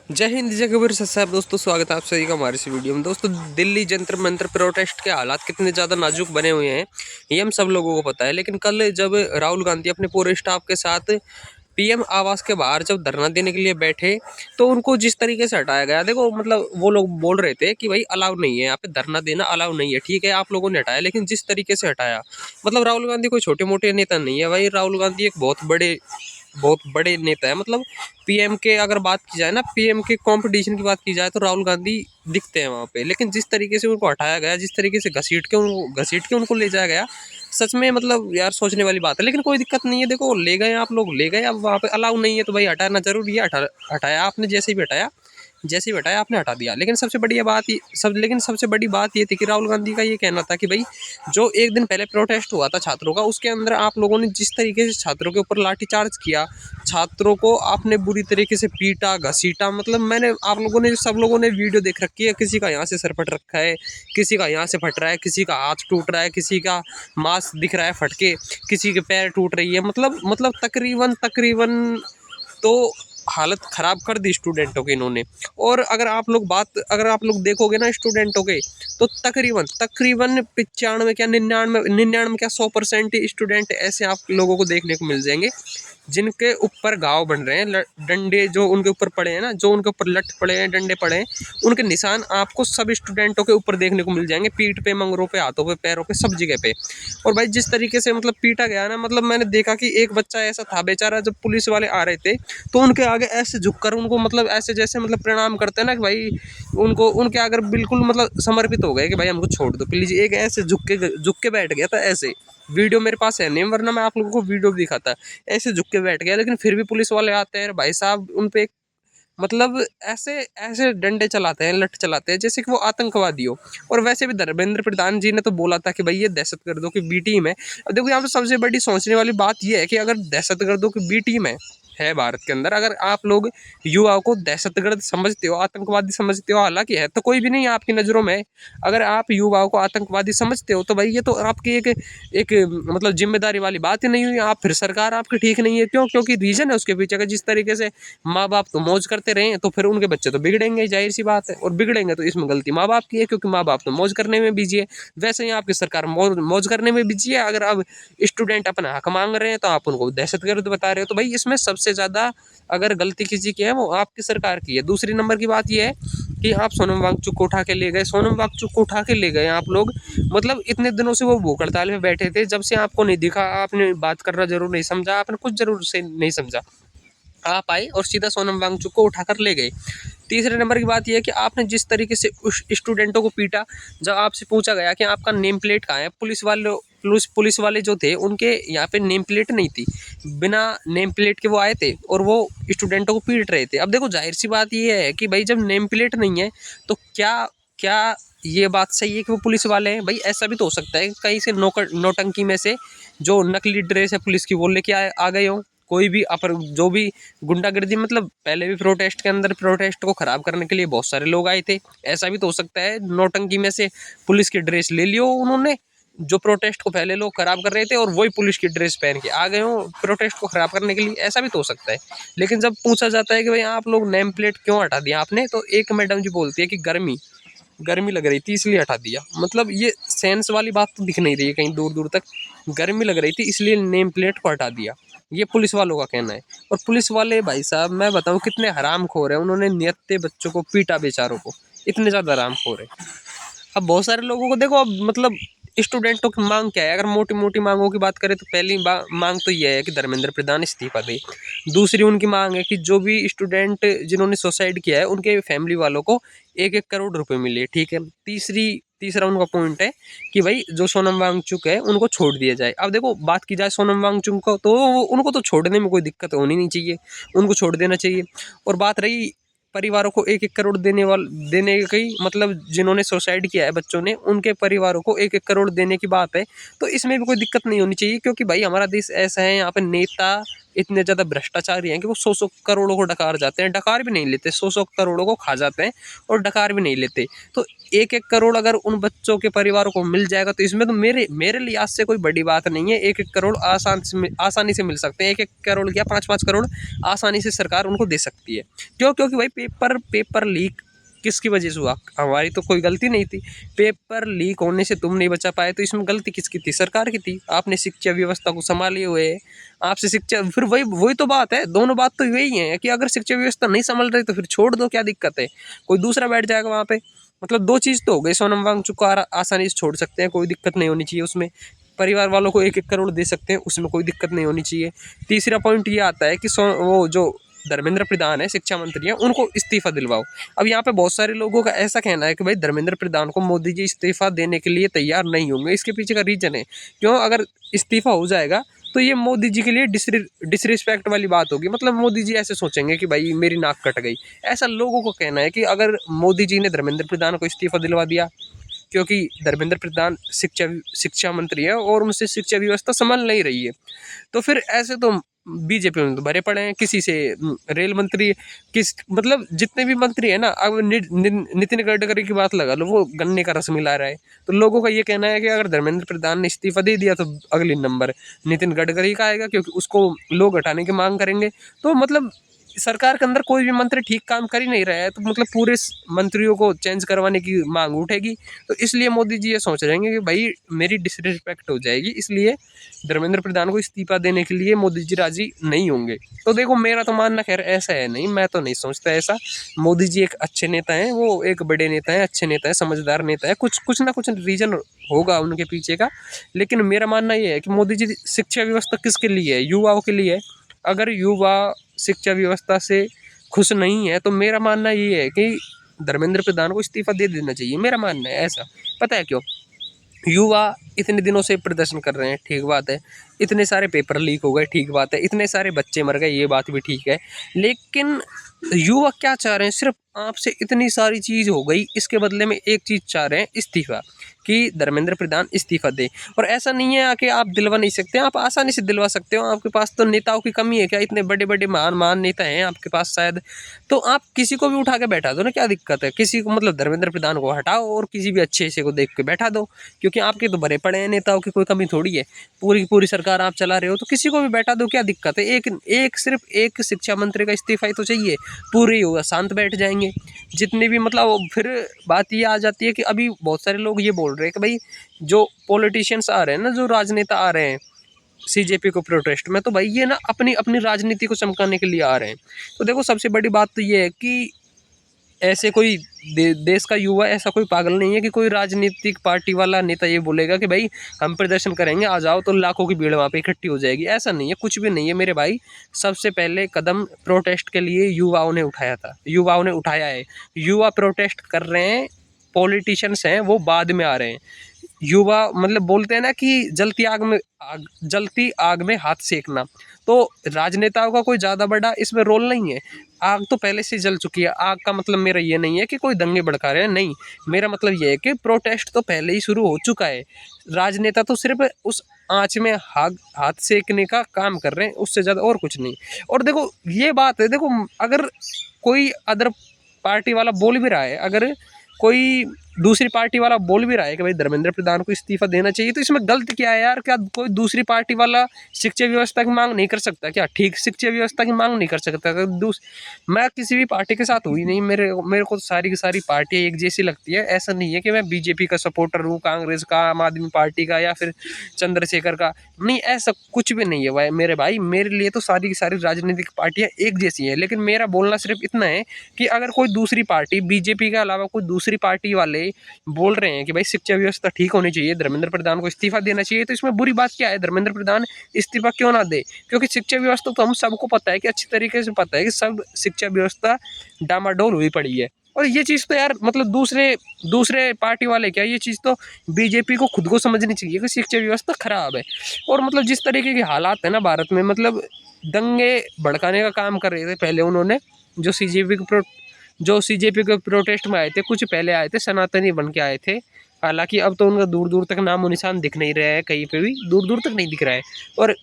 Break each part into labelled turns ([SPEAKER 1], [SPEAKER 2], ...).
[SPEAKER 1] जय हिंद जय कबीर साहब। दोस्तों स्वागत है आप सभी का हमारे इस वीडियो में। दोस्तों दिल्ली जंतर मंतर प्रोटेस्ट के हालात कितने ज़्यादा नाजुक बने हुए हैं ये हम सब लोगों को पता है। लेकिन कल जब राहुल गांधी अपने पूरे स्टाफ के साथ पीएम आवास के बाहर जब धरना देने के लिए बैठे तो उनको जिस तरीके से हटाया गया, देखो मतलब वो लोग बोल रहे थे कि भाई अलाउ नहीं है यहाँ पे धरना देना, अलाउ नहीं है। ठीक है आप लोगों ने हटाया, लेकिन जिस तरीके से हटाया मतलब राहुल गांधी कोई छोटे मोटे नेता नहीं है भाई। राहुल गांधी एक बहुत बड़े नेता है। मतलब पीएम के अगर बात की जाए ना, पीएम के कंपटीशन की बात की जाए तो राहुल गांधी दिखते हैं वहां पे। लेकिन जिस तरीके से उनको हटाया गया, जिस तरीके से घसीट के उनको ले जाया गया, सच में मतलब यार सोचने वाली बात है। लेकिन कोई दिक्कत नहीं है, देखो ले गए आप लोग, ले गए। अब वहाँ पे अलाउ नहीं है तो भाई हटाना जरूरी है। हटाया आपने, जैसे ही हटाया आपने हटा दिया। लेकिन सबसे बड़ी बात ये थी कि राहुल गांधी का ये कहना था कि भाई जो एक दिन पहले प्रोटेस्ट हुआ था छात्रों का, उसके अंदर आप लोगों ने जिस तरीके से छात्रों के ऊपर लाठीचार्ज किया, छात्रों को आपने बुरी तरीके से पीटा घसीटा। मतलब मैंने आप लोगों ने सब लोगों ने वीडियो देख रखी है, किसी का यहाँ से सर फट रखा है, किसी का यहाँ से फट रहा है, किसी का हाथ टूट रहा है, किसी का मांस दिख रहा है फट के, किसी के पैर टूट रही है। मतलब तकरीबन तो हालत खराब कर दी स्टूडेंटों की इन्होंने। और अगर आप लोग देखोगे ना स्टूडेंटों के, तो तकरीबन तकरीबन 95 क्या 99 क्या 100% स्टूडेंट ऐसे आप लोगों को देखने को मिल जाएंगे जिनके ऊपर घाव बन रहे हैं। डंडे जो उनके ऊपर पड़े हैं ना, जो उनके ऊपर लठ पड़े हैं, डंडे पड़े हैं, उनके निशान आपको सब स्टूडेंटों के ऊपर देखने को मिल जाएंगे। पीठ पे, मंगरों पे, हाथों पे, पैरों पे, सब जगह पे। और भाई जिस तरीके से मतलब पीटा गया ना, मतलब मैंने देखा कि एक बच्चा ऐसा था बेचारा, जब पुलिस वाले आ रहे थे तो उनके आगे ऐसे झुककर उनको मतलब ऐसे जैसे मतलब प्रणाम करते हैं ना कि भाई उनको उनके आगे बिल्कुल मतलब समर्पित हो गए कि भाई हमको छोड़ दो प्लीज। एक ऐसे झुक के बैठ गया था ऐसे। वीडियो मेरे पास है नहीं, वरना मैं आप लोगों को वीडियो भी दिखाता। ऐसे झुक के बैठ गया, लेकिन फिर भी पुलिस वाले आते हैं भाई साहब उन पे मतलब ऐसे ऐसे डंडे चलाते हैं, लठ चलाते हैं जैसे कि वो आतंकवादी हो। और वैसे भी धर्मेंद्र प्रधान जी ने तो बोला था कि भाई ये दहशतगर्दों की बी टीम है। अब देखो यहाँ पे सबसे बड़ी सोचने वाली बात ये है कि अगर दहशतगर्दों की बी टीम है भारत के अंदर, अगर आप लोग युवाओं को दहशतगर्द समझते हो, आतंकवादी समझते हो, हालांकि है तो कोई भी नहीं है आपकी नज़रों में, अगर आप युवाओं को आतंकवादी समझते हो तो भाई ये तो आपकी एक मतलब जिम्मेदारी वाली बात ही नहीं हुई। आप फिर सरकार आपकी ठीक नहीं है। क्यों? क्योंकि रीजन है उसके पीछे का। जिस तरीके से माँ बाप तो मौज करते रहे तो फिर उनके बच्चे तो बिगड़ेंगे, जाहिर सी बात है। और बिगड़ेंगे तो इसमें गलती माँ बाप की है, क्योंकि माँ बाप तो मौज करने में बिजी है। वैसे ही आपकी सरकार मौज करने में बिजी है। अगर अब स्टूडेंट अपना हक मांग रहे हैं तो आप उनको दहशतगर्द बता रहे हो, तो भाई इसमें सबसे ज़्यादा अगर गलती किसी की है वो आपकी सरकार की है। दूसरी नंबर की बात यह है कि आप सोनम वांगचुक को उठा के ले गए, सोनम वांगचुक को उठा के ले गए आप लोग। मतलब इतने दिनों से वो भूख हड़ताल में बैठे थे, जब से आपको नहीं दिखा, आपने बात करना जरूर नहीं समझा, आपने कुछ जरूर से नहीं समझा, आप आए और सीधा सोनम वांगचुक को उठाकर ले गए। तीसरे नंबर की बात यह है कि आपने जिस तरीके से उस स्टूडेंटों को पीटा, जब आपसे पूछा गया कि आपका नेम प्लेट कहाँ है, पुलिस वाले जो थे उनके यहाँ पे नेम प्लेट नहीं थी, बिना नेम प्लेट के वो आए थे और वो स्टूडेंटों को पीट रहे थे। अब देखो जाहिर सी बात ये है कि भाई जब नेम प्लेट नहीं है तो क्या क्या ये बात सही है कि वो पुलिस वाले हैं? भाई ऐसा भी तो हो सकता है कहीं से नौटंकी में से जो नकली ड्रेस है पुलिस की वो लेके आ गए हो। कोई भी अपर जो भी गुंडागर्दी, मतलब पहले भी प्रोटेस्ट के अंदर प्रोटेस्ट को खराब करने के लिए बहुत सारे लोग आए थे। ऐसा भी तो हो सकता है नौटंकी में से पुलिस की ड्रेस ले लियो उन्होंने, जो प्रोटेस्ट को पहले लोग खराब कर रहे थे और वही पुलिस की ड्रेस पहन के आ गए हो प्रोटेस्ट को खराब करने के लिए। ऐसा भी तो हो सकता है। लेकिन जब पूछा जाता है कि भाई आप लोग नेम प्लेट क्यों हटा दिया आपने, तो एक मैडम जी बोलती है कि गर्मी गर्मी लग रही थी इसलिए हटा दिया। मतलब ये सेंस वाली बात तो दिख नहीं रही है कहीं दूर दूर तक। गर्मी लग रही थी इसलिए नेम प्लेट को हटा दिया, ये पुलिस वालों का कहना है। और पुलिस वाले भाई साहब मैं बताऊं कितने हरामखोर है, उन्होंने नियत्ते बच्चों को पीटा बेचारों को, इतने ज़्यादा हरामखोर है। अब बहुत सारे लोगों को देखो, अब मतलब स्टूडेंटों की मांग क्या है? अगर मोटी मोटी मांगों की बात करें तो पहली मांग तो यह है कि धर्मेंद्र प्रधान इस्तीफा दे। दूसरी उनकी मांग है कि जो भी स्टूडेंट जिन्होंने सुसाइड किया है उनके फैमिली वालों को 1-1 करोड़ रुपए मिले। ठीक है। तीसरा उनका पॉइंट है कि भाई जो सोनम वांगचुक है उनको छोड़ दिया जाए। अब देखो बात की जाए सोनम वांगचुक को, तो उनको तो छोड़ने में कोई दिक्कत होनी नहीं चाहिए, उनको छोड़ देना चाहिए। और बात रही परिवारों को 1-1 करोड़ देने की, मतलब जिन्होंने सुसाइड किया है बच्चों ने, उनके परिवारों को 1-1 करोड़ देने की बात है, तो इसमें भी कोई दिक्कत नहीं होनी चाहिए। क्योंकि भाई हमारा देश ऐसा है, यहाँ पे नेता इतने ज़्यादा भ्रष्टाचारी हैं कि वो 100-100 करोड़ों को डकार जाते हैं, डकार भी नहीं लेते, 100-100 करोड़ों को खा जाते हैं और डकार भी नहीं लेते। तो 1-1 करोड़ अगर उन बच्चों के परिवारों को मिल जाएगा तो इसमें तो मेरे लिहाज से कोई बड़ी बात नहीं है। 1-1 करोड़ आसानी से मिल सकते हैं। 1-1 करोड़ क्या 5-5 करोड़ आसानी से सरकार उनको दे सकती है। क्यों? क्योंकि भाई पेपर लीक किसकी वजह से हुआ? हमारी तो कोई गलती नहीं थी। पेपर लीक होने से तुम नहीं बचा पाए तो इसमें गलती किसकी थी? सरकार की थी। आपने शिक्षा व्यवस्था को संभाले हुए है। आपसे शिक्षा फिर वही तो बात है। दोनों बात तो यही है कि अगर शिक्षा व्यवस्था नहीं संभल रही तो फिर छोड़ दो, क्या दिक्कत है? कोई दूसरा बैठ जाएगा वहाँ पे। मतलब 2 चीज़ तो हो गई। सोनम वांगचुक को आसानी से छोड़ सकते हैं, कोई दिक्कत नहीं होनी चाहिए उसमें। परिवार वालों को 1-1 करोड़ दे सकते हैं, उसमें कोई दिक्कत नहीं होनी चाहिए। तीसरा पॉइंट ये आता है कि वो जो धर्मेंद्र प्रधान है, शिक्षा मंत्री हैं, उनको इस्तीफा दिलवाओ। अब यहाँ पे बहुत सारे लोगों का ऐसा कहना है कि भाई धर्मेंद्र प्रधान को मोदी जी इस्तीफा देने के लिए तैयार नहीं होंगे। इसके पीछे का रीजन है क्यों? अगर इस्तीफा हो जाएगा तो ये मोदी जी के लिए डिसरिस्पेक्ट वाली बात होगी। मतलब मोदी जी ऐसे सोचेंगे कि भाई मेरी नाक कट गई। ऐसा लोगों को कहना है कि अगर मोदी जी ने धर्मेंद्र प्रधान को इस्तीफा दिलवा दिया, क्योंकि धर्मेंद्र प्रधान शिक्षा मंत्री है और उनसे शिक्षा व्यवस्था संभल नहीं रही है, तो फिर ऐसे तो बीजेपी में तो भरे पड़े हैं। किसी से रेल मंत्री किस मतलब जितने भी मंत्री है ना, अब नितिन गडकरी की बात लगा लो, वो गन्ने का रस मिला रहा है। तो लोगों का ये कहना है कि अगर धर्मेंद्र प्रधान ने इस्तीफा दे दिया तो अगली नंबर नितिन गडकरी का आएगा, क्योंकि उसको लोग हटाने की मांग करेंगे। तो मतलब सरकार के अंदर कोई भी मंत्री ठीक काम कर ही नहीं रहा है, तो मतलब पूरे मंत्रियों को चेंज करवाने की मांग उठेगी। तो इसलिए मोदी जी ये सोच रहे हैं कि भाई मेरी डिसरिस्पेक्ट हो जाएगी, इसलिए धर्मेंद्र प्रधान को इस्तीफा देने के लिए मोदी जी राजी नहीं होंगे। तो देखो मेरा तो मानना खैर ऐसा है नहीं, मैं तो नहीं सोचता ऐसा। मोदी जी एक अच्छे नेता हैं, वो एक बड़े नेता हैं, अच्छे नेता हैं, समझदार नेता है। कुछ ना कुछ रीजन होगा उनके पीछे का, लेकिन मेरा मानना ये है कि मोदी जी शिक्षा व्यवस्था किसके लिए है? युवाओं के लिए है। अगर युवा शिक्षा व्यवस्था से खुश नहीं है तो मेरा मानना ये है कि धर्मेंद्र प्रधान को इस्तीफा दे देना चाहिए। मेरा मानना है ऐसा। पता है क्यों? युवा इतने दिनों से प्रदर्शन कर रहे हैं, ठीक बात है। इतने सारे पेपर लीक हो गए, ठीक बात है। इतने सारे बच्चे मर गए, ये बात भी ठीक है। लेकिन युवा क्या चाह रहे हैं? सिर्फ आपसे इतनी सारी चीज़ हो गई, इसके बदले में एक चीज़ चाह रहे हैं, इस्तीफा, कि धर्मेंद्र प्रधान इस्तीफा दे। और ऐसा नहीं है कि आप दिलवा नहीं सकते, आप आसानी से दिलवा सकते हो। आपके पास तो नेताओं की कमी है क्या? इतने बड़े बड़े महान नेता हैं आपके पास शायद, तो आप किसी को भी उठा के बैठा दो ना, क्या दिक्कत है? किसी को मतलब धर्मेंद्र प्रधान को हटाओ और किसी भी अच्छे से को देख के बैठा दो, क्योंकि आपके तो भरे पड़े हैं नेताओं की, कोई कमी थोड़ी है। पूरी की पूरी सरकार आप चला रहे हो, तो किसी को भी बैठा दो, क्या दिक्कत है? सिर्फ एक शिक्षा मंत्री का इस्तीफा ही तो चाहिए, पूरे युवा शांत बैठ जाएंगे। जितने भी मतलब फिर बात ये आ जाती है कि अभी बहुत सारे लोग ये बोल रहे हैं कि भाई जो पॉलिटिशियंस आ रहे हैं ना, जो राजनेता आ रहे हैं सीजेपी को प्रोटेस्ट में, तो भाई ये ना अपनी अपनी राजनीति को चमकाने के लिए आ रहे हैं। तो देखो सबसे बड़ी बात तो ये है कि ऐसे कोई देश का युवा ऐसा कोई पागल नहीं है कि कोई राजनीतिक पार्टी वाला नेता ये बोलेगा कि भाई हम प्रदर्शन करेंगे, आ जाओ, तो लाखों की भीड़ वहाँ पे इकट्ठी हो जाएगी। ऐसा नहीं है, कुछ भी नहीं है मेरे भाई। सबसे पहले कदम प्रोटेस्ट के लिए युवाओं ने उठाया था, युवाओं ने उठाया है। युवा प्रोटेस्ट कर रहे हैं, पॉलिटिशियंस हैं वो बाद में आ रहे हैं। युवा मतलब बोलते हैं ना कि जलती आग में हाथ सेकना, तो राजनेताओं का कोई ज़्यादा बड़ा इसमें रोल नहीं है। आग तो पहले से जल चुकी है। आग का मतलब मेरा ये नहीं है कि कोई दंगे भड़का रहे हैं, नहीं। मेरा मतलब ये है कि प्रोटेस्ट तो पहले ही शुरू हो चुका है। राजनेता तो सिर्फ उस आँच में हाथ सेकने का काम कर रहे हैं, उससे ज़्यादा और कुछ नहीं। और देखो ये बात है, देखो अगर कोई अदर पार्टी वाला बोल भी रहा है, अगर कोई दूसरी पार्टी वाला बोल भी रहा है कि भाई धर्मेंद्र प्रधान को इस्तीफा देना चाहिए, तो इसमें गलत क्या है यार? क्या कोई दूसरी पार्टी वाला शिक्षा व्यवस्था की मांग नहीं कर सकता क्या? ठीक शिक्षा व्यवस्था की मांग नहीं कर सकता? मैं किसी भी पार्टी के साथ हुई नहीं, मेरे को सारी की सारी पार्टियां एक जैसी लगती है। ऐसा नहीं है कि मैं बीजेपी का सपोर्टर हूँ, कांग्रेस का, आम आदमी पार्टी का, या फिर चंद्रशेखर का, नहीं, ऐसा कुछ भी नहीं है भाई। मेरे भाई मेरे लिए तो सारी की सारी राजनीतिक पार्टियां एक जैसी हैं। लेकिन मेरा बोलना सिर्फ इतना है कि अगर कोई दूसरी पार्टी, बीजेपी के अलावा कोई दूसरी पार्टी वाले बोल रहे हैं कि भाई शिक्षा व्यवस्था ठीक होनी चाहिए, धर्मेंद्र प्रधान को इस्तीफा देना चाहिए, तो इसमें बुरी बात क्या है? धर्मेंद्र प्रधान इस्तीफा क्यों ना दे? क्योंकि शिक्षा व्यवस्था तो हम सबको पता है कि अच्छी तरीके से पता है कि सब शिक्षा व्यवस्था डामाडोल हुई पड़ी है। और ये चीज़ तो यार मतलब दूसरे पार्टी वाले क्या, ये चीज़ तो बीजेपी को खुद को समझनी चाहिए कि शिक्षा व्यवस्था खराब है। और मतलब जिस तरीके के हालात है ना भारत में, मतलब दंगे भड़काने का काम कर रहे थे पहले उन्होंने, जो सीजेपी के प्रोटेस्ट में आए थे, कुछ पहले आए थे, सनातनी बन के आए थे। हालांकि अब तो उनका दूर दूर तक नामो निशान दिख नहीं रहा है, कहीं पे भी दूर दूर तक नहीं दिख रहा है। और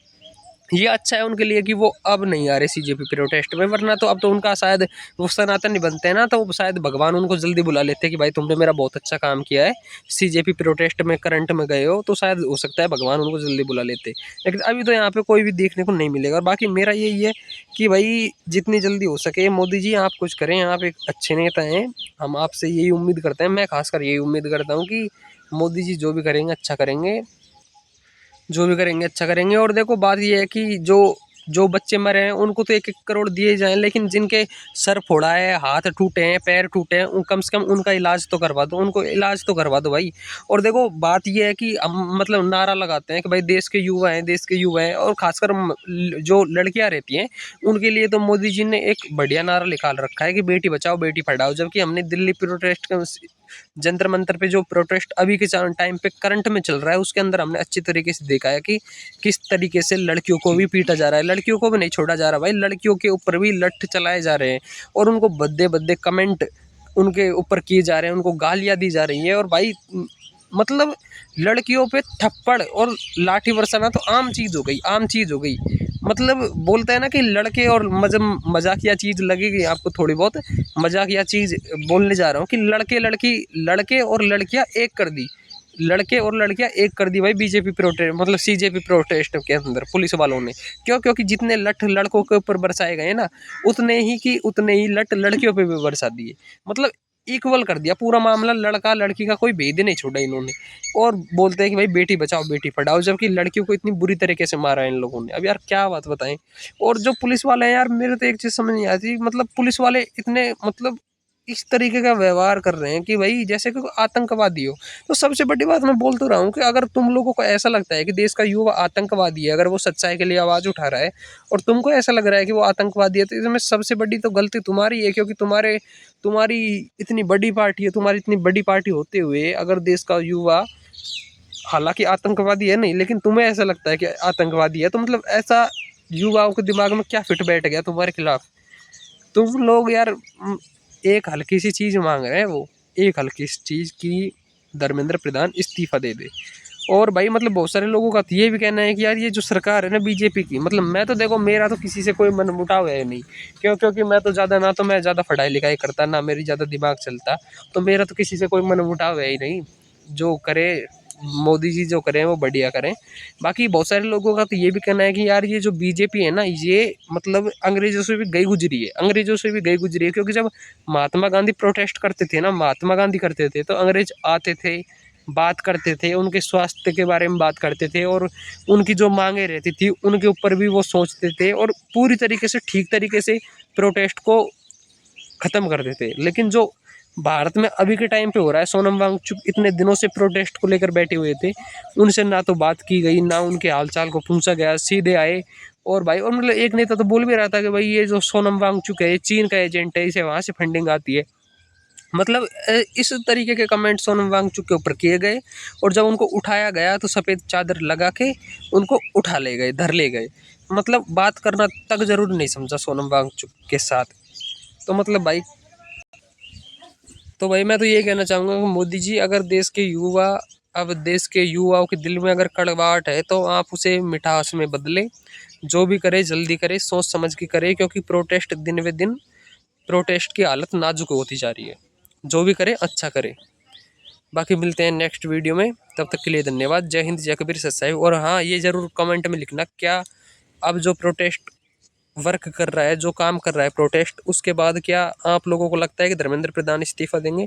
[SPEAKER 1] ये अच्छा है उनके लिए कि वो अब नहीं आ रहे सीजेपी प्रोटेस्ट में, वरना तो अब तो उनका शायद वो सनातन नहीं बनते हैं ना, तो शायद भगवान उनको जल्दी बुला लेते हैं कि भाई तुमने मेरा बहुत अच्छा काम किया है, सीजेपी प्रोटेस्ट में करंट में गए हो, तो शायद हो सकता है भगवान उनको जल्दी बुला लेते। लेकिन अभी तो यहाँ पे कोई भी देखने को नहीं मिलेगा। और बाकी मेरा यही है कि भाई जितनी जल्दी हो सके मोदी जी आप कुछ करें, आप एक अच्छे नेता हैं, हम आपसे यही उम्मीद करते हैं, मैं खासकर यही उम्मीद करता हूँ कि मोदी जी जो भी करेंगे अच्छा करेंगे, जो भी करेंगे अच्छा करेंगे। और देखो बात ये है कि जो जो बच्चे मरे हैं उनको तो 1-1 करोड़ दिए जाएं, लेकिन जिनके सर फोड़ा है, हाथ टूटे हैं, पैर टूटे हैं, कम से कम उनका इलाज तो करवा दो, उनको इलाज तो करवा दो भाई। और देखो बात ये है कि हम मतलब नारा लगाते हैं कि भाई देश के युवा हैं, देश के युवा हैं, और खासकर जो लड़कियां रहती हैं उनके लिए तो मोदी जी ने एक बढ़िया नारा निकाल रखा है कि बेटी बचाओ बेटी पढ़ाओ। जबकि हमने दिल्ली प्रोटेस्ट जंतर मंतर पे जो प्रोटेस्ट अभी के टाइम पे करंट में चल रहा है, उसके अंदर हमने अच्छी तरीके से देखा है कि किस तरीके से लड़कियों को भी पीटा जा रहा है, लड़कियों को भी नहीं छोड़ा जा रहा भाई, लड़कियों के ऊपर भी लठ चलाए जा रहे हैं, और उनको भद्दे भद्दे कमेंट उनके ऊपर किए जा रहे हैं, उनको गालियां दी जा रही है। और भाई मतलब लड़कियों पे थप्पड़ और लाठी बरसाना तो आम चीज हो गई, आम चीज हो गई। मतलब बोलते हैं ना कि लड़के और मजाकिया चीज लगेगी आपको थोड़ी बहुत, मजाकिया चीज बोलने जा रहा हूँ कि लड़के लड़की लड़के और लड़कियां एक कर दी, लड़के और लड़कियां एक कर दी भाई बीजेपी प्रोटेस्ट मतलब सीजेपी प्रोटेस्ट के अंदर पुलिस वालों ने। क्यों? क्योंकि जितने लठ लड़कों के ऊपर बरसाए गए ना, उतने ही लठ लड़कियों पे भी बरसा दिए। मतलब इक्वल कर दिया पूरा मामला, लड़का लड़की का कोई भेद नहीं छोड़ा इन्होंने। और बोलते हैं कि भाई बेटी बचाओ बेटी पढ़ाओ, जबकि लड़कियों को इतनी बुरी तरीके से मारा है इन लोगों ने। अब यार क्या बात बताएं। और जो पुलिस वाले हैं यार, मेरे तो एक चीज समझ नहीं आती, मतलब पुलिस वाले इतने मतलब इस तरीके का व्यवहार कर रहे हैं कि भाई जैसे कि आतंकवादी हो। तो सबसे बड़ी बात मैं बोल तो रहा हूँ कि अगर तुम लोगों को ऐसा लगता है कि देश का युवा आतंकवादी है, अगर वो सच्चाई के लिए आवाज उठा रहा है और तुमको ऐसा लग रहा है कि वो आतंकवादी है, तो इसमें सबसे बड़ी तो गलती तुम्हारी है। क्योंकि तुम्हारी इतनी बड़ी पार्टी है, तुम्हारी इतनी बड़ी पार्टी होते हुए अगर देश का युवा हालांकि आतंकवादी है नहीं, लेकिन तुम्हें ऐसा लगता है कि आतंकवादी है, तो मतलब ऐसा युवाओं के दिमाग में क्या फिट बैठ गया तुम्हारे खिलाफ? तुम लोग यार एक हल्की सी चीज मांग रहे हैं, वो एक हल्की सी चीज की धर्मेंद्र प्रधान इस्तीफा दे दे। और भाई मतलब बहुत सारे लोगों का तो ये भी कहना है कि यार ये जो सरकार है ना बीजेपी की, मतलब मैं तो देखो मेरा तो किसी से कोई मनमुटाव है नहीं। क्यों? क्योंकि मैं तो ज़्यादा ना तो मैं ज़्यादा पढ़ाई लिखाई करता, ना मेरी ज़्यादा दिमाग चलता, तो मेरा तो किसी से कोई मनमुटाव है ही नहीं। जो करे मोदी जी जो करें वो बढ़िया करें। बाकी बहुत सारे लोगों का तो ये भी कहना है कि यार ये जो बीजेपी है ना, ये मतलब अंग्रेजों से भी गई गुजरी है, अंग्रेजों से भी गई गुजरी है। क्योंकि जब महात्मा गांधी प्रोटेस्ट करते थे ना, महात्मा गांधी करते थे, तो अंग्रेज आते थे, बात करते थे, उनके स्वास्थ्य के बारे में बात करते थे, और उनकी जो मांगे रहती थी उनके ऊपर भी वो सोचते थे, और पूरी तरीके से ठीक तरीके से प्रोटेस्ट को ख़त्म कर देते। लेकिन जो भारत में अभी के टाइम पे हो रहा है, सोनम वांगचुक इतने दिनों से प्रोटेस्ट को लेकर बैठे हुए थे, उनसे ना तो बात की गई, ना उनके हालचाल को पूछा गया, सीधे आए। और भाई और मतलब एक नेता तो बोल भी रहा था कि भाई ये जो सोनम वांगचुक है ये चीन का एजेंट है, इसे वहाँ से फंडिंग आती है। मतलब इस तरीके के कमेंट सोनम वांगचुक के ऊपर किए गए, और जब उनको उठाया गया तो सफ़ेद चादर लगा के उनको उठा ले गए, धर ले गए। मतलब बात करना तक जरूर नहीं समझा सोनम वांगचुक के साथ। तो मतलब भाई, तो भाई मैं तो ये कहना चाहूँगा कि मोदी जी अगर देश के युवा, अब देश के युवाओं के दिल में अगर कड़वाहट है तो आप उसे मिठास में बदले। जो भी करे जल्दी करे, सोच समझ के करे, क्योंकि प्रोटेस्ट दिन ब दिन प्रोटेस्ट की हालत नाजुक होती जा रही है। जो भी करे अच्छा करे। बाकी मिलते हैं नेक्स्ट वीडियो में, तब तक के लिए धन्यवाद। जय हिंद, जय कबीर, सत साहिब। और हाँ, ये ज़रूर कमेंट में लिखना, क्या अब जो प्रोटेस्ट वर्क कर रहा है, जो काम कर रहा है प्रोटेस्ट, उसके बाद क्या आप लोगों को लगता है कि धर्मेंद्र प्रधान इस्तीफा देंगे?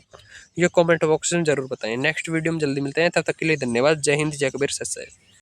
[SPEAKER 1] ये कमेंट बॉक्स में ज़रूर बताएं। नेक्स्ट वीडियो में जल्दी मिलते हैं, तब तक के लिए धन्यवाद। जय हिंद, जय कबीर, सत साहिब।